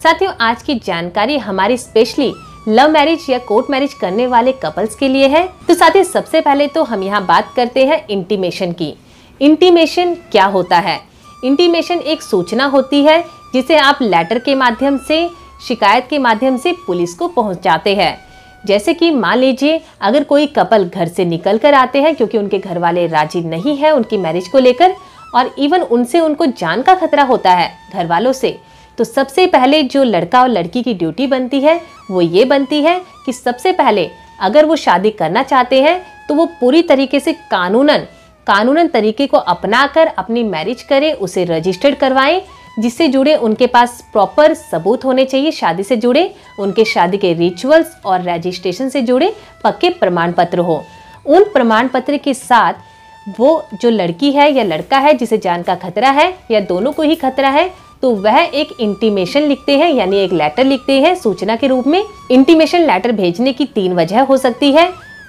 साथियों, आज की जानकारी हमारी स्पेशली लव मैरिज या कोर्ट मैरिज करने वाले कपल्स के लिए है। तो साथियों, सबसे पहले तो हम यहाँ बात करते हैं इंटीमेशन की। इंटीमेशन क्या होता है? इंटीमेशन एक सूचना होती है जिसे आप लेटर के माध्यम से, शिकायत के माध्यम से पुलिस को पहुंचाते हैं। जैसे कि मान लीजिए अगर कोई कपल घर से निकल कर आते हैं क्योंकि उनके घर वाले राजी नहीं है उनकी मैरिज को लेकर, और इवन उनको जान का खतरा होता है घर वालों से, तो सबसे पहले जो लड़का और लड़की की ड्यूटी बनती है वो ये बनती है कि सबसे पहले अगर वो शादी करना चाहते हैं तो वो पूरी तरीके से कानूनन तरीके को अपनाकर अपनी मैरिज करें, उसे रजिस्टर्ड करवाएं, जिससे जुड़े उनके पास प्रॉपर सबूत होने चाहिए, शादी से जुड़े उनके शादी के रिचुअल्स और रजिस्ट्रेशन से जुड़े पक्के प्रमाण पत्र हो। उन प्रमाण पत्र के साथ वो जो लड़की है या लड़का है जिसे जान का खतरा है या दोनों को ही खतरा है, तो वह एक इंटीमेशन लिखते हैं, यानी एक लेटर लिखते हैं सूचना के रूप में। इंटीमेशन लेटर भेजने की 3 वजह हो सकती है।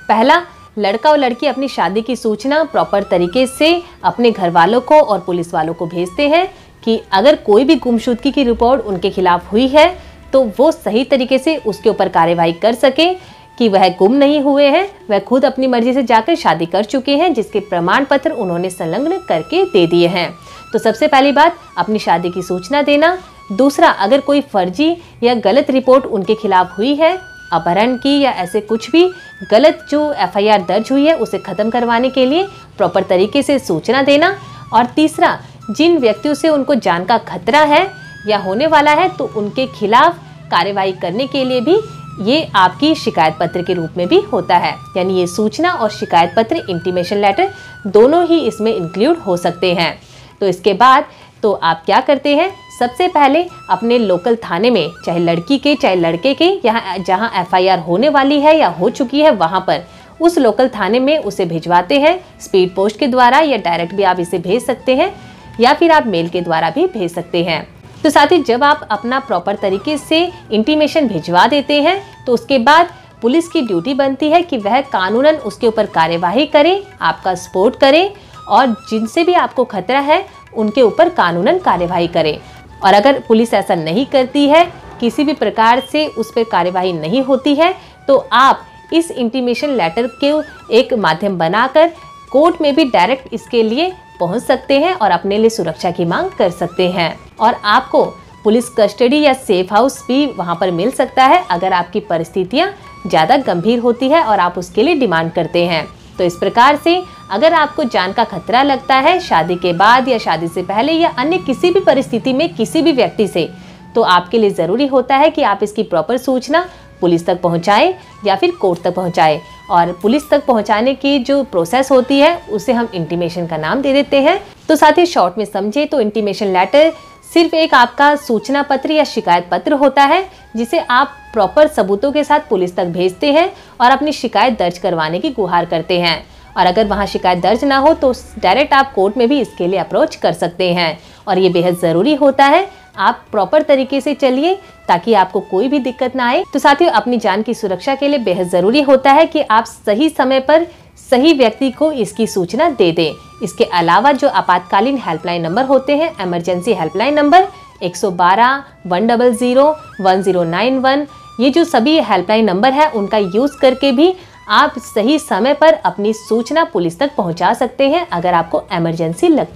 पहला, लड़का और लड़की अपनी शादी की सूचना प्रॉपर तरीके से अपने घर वालों को और पुलिस वालों को भेजते हैं कि अगर कोई भी गुमशुदगी की रिपोर्ट उनके खिलाफ हुई है तो वो सही तरीके से उसके ऊपर कार्यवाही कर सके कि वह गुम नहीं हुए हैं, वह खुद अपनी मर्जी से जाकर शादी कर चुके हैं, जिसके प्रमाण पत्र उन्होंने संलग्न करके दे दिए हैं। तो सबसे पहली बात, अपनी शादी की सूचना देना। दूसरा, अगर कोई फर्जी या गलत रिपोर्ट उनके खिलाफ हुई है, अपहरण की या ऐसे कुछ भी गलत जो एफआईआर दर्ज हुई है, उसे खत्म करवाने के लिए प्रॉपर तरीके से सूचना देना। और तीसरा, जिन व्यक्तियों से उनको जान का खतरा है या होने वाला है तो उनके खिलाफ कार्यवाही करने के लिए भी ये आपकी शिकायत पत्र के रूप में भी होता है। यानी ये सूचना और शिकायत पत्र, इंटीमेशन लेटर, दोनों ही इसमें इंक्लूड हो सकते हैं। तो इसके बाद तो आप क्या करते हैं, सबसे पहले अपने लोकल थाने में, चाहे लड़की के चाहे लड़के के, यहाँ जहाँ एफआईआर होने वाली है या हो चुकी है वहाँ पर उस लोकल थाने में उसे भिजवाते हैं, स्पीड पोस्ट के द्वारा, या डायरेक्ट भी आप इसे भेज सकते हैं, या फिर आप मेल के द्वारा भी भेज सकते हैं। तो साथ ही जब आप अपना प्रॉपर तरीके से इंटीमेशन भिजवा देते हैं तो उसके बाद पुलिस की ड्यूटी बनती है कि वह कानूनन उसके ऊपर कार्यवाही करे, आपका सपोर्ट करे, और जिनसे भी आपको खतरा है उनके ऊपर कानूनन कार्यवाही करे। और अगर पुलिस ऐसा नहीं करती है, किसी भी प्रकार से उस पर कार्यवाही नहीं होती है, तो आप इस इंटीमेशन लेटर के एक माध्यम बनाकर कोर्ट में भी डायरेक्ट इसके लिए पहुंच सकते हैं और अपने लिए सुरक्षा की मांग कर सकते हैं। और आपको पुलिस कस्टडी या सेफ हाउस भी वहां पर मिल सकता है अगर आपकी परिस्थितियां ज़्यादा गंभीर होती है और आप उसके लिए डिमांड करते हैं। तो इस प्रकार से अगर आपको जान का खतरा लगता है शादी के बाद या शादी से पहले या अन्य किसी भी परिस्थिति में किसी भी व्यक्ति से, तो आपके लिए ज़रूरी होता है कि आप इसकी प्रॉपर सूचना पुलिस तक पहुंचाएं या फिर कोर्ट तक पहुंचाएं। और पुलिस तक पहुंचाने की जो प्रोसेस होती है उसे हम इंटीमेशन का नाम दे देते हैं। तो साथ ही शॉर्ट में समझे तो इंटीमेशन लेटर सिर्फ एक आपका सूचना पत्र या शिकायत पत्र होता है जिसे आप प्रॉपर सबूतों के साथ पुलिस तक भेजते हैं और अपनी शिकायत दर्ज करवाने की गुहार करते हैं। और अगर वहां शिकायत दर्ज ना हो तो डायरेक्ट आप कोर्ट में भी इसके लिए अप्रोच कर सकते हैं। और ये बेहद ज़रूरी होता है, आप प्रॉपर तरीके से चलिए ताकि आपको कोई भी दिक्कत ना आए। तो साथियों, अपनी जान की सुरक्षा के लिए बेहद ज़रूरी होता है कि आप सही समय पर सही व्यक्ति को इसकी सूचना दे दें। इसके अलावा जो आपातकालीन हेल्पलाइन नंबर होते हैं, इमरजेंसी हेल्पलाइन नंबर 112, 100, 1091, ये जो सभी हेल्पलाइन नंबर है उनका यूज़ करके भी आप सही समय पर अपनी सूचना पुलिस तक पहुंचा सकते हैं अगर आपको इमरजेंसी लगती है।